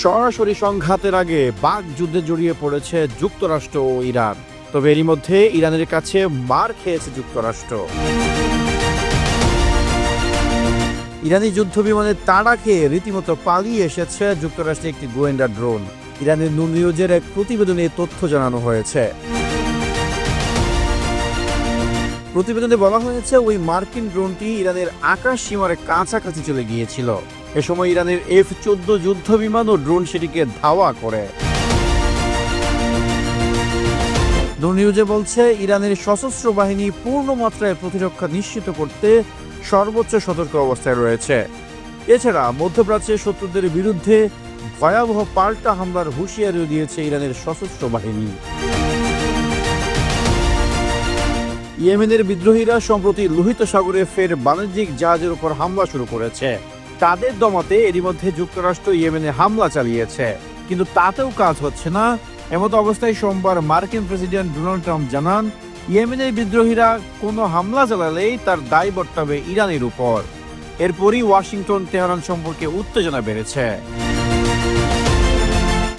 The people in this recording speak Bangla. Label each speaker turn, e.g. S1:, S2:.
S1: সরাসরি সংঘাতের আগে বাকযুদ্ধে জড়িয়ে পড়েছে যুক্তরাষ্ট্র ও ইরান। তবে এরই মধ্যে ইরানের কাছে মার খেয়েছে যুক্তরাষ্ট্র। ইরানি যুদ্ধ বিমানের তাড়া খেয়ে রীতিমতো পালিয়ে এসেছে যুক্তরাষ্ট্রের একটি গোয়েন্দা ড্রোন। ইরানের নূন নিউজের এক প্রতিবেদনে তথ্য জানানো হয়েছে। প্রতিবেদনে বলা হয়েছে ওই মার্কিন ড্রোনটি ইরানের আকাশ সীমার কাছাকাছি চলে গিয়েছিল। এ সময় ইরানের F-14 যুদ্ধ বিমান ও ড্রোন সেটিকে ধাওয়া করে। নূন নিউজে বলছে, ইরানের সশস্ত্র বাহিনী পূর্ণ মাত্রায় প্রতিরক্ষা নিশ্চিত করতে সর্বোচ্চ সতর্ক অবস্থায় রয়েছে। এছাড়া মধ্যপ্রাচ্যের শত্রুদের বিরুদ্ধে ভয়াবহ পাল্টা হামলার হুঁশিয়ারিও দিয়েছে ইরানের সশস্ত্র বাহিনী। ইয়েমেনের বিদ্রোহীরা সম্প্রতি লোহিত সাগরে ফের বাণিজ্যিক জাহাজের উপর হামলা শুরু করেছে। তাদের দমাতে এরই মধ্যে যুক্তরাষ্ট্র ইয়েমেনে হামলা চালিয়েছে, কিন্তু তাতেও কাজ হচ্ছে না। এমত অবস্থায় সোমবার মার্কিন প্রেসিডেন্ট ডোনাল্ড ট্রাম্প জানান, ইয়েমেনের বিদ্রোহীরা কোনো হামলা চালালেই তার দায় বর্তাবে ইরানের উপর। এরপরই ওয়াশিংটন তেহরান সম্পর্কে উত্তেজনা বেড়েছে।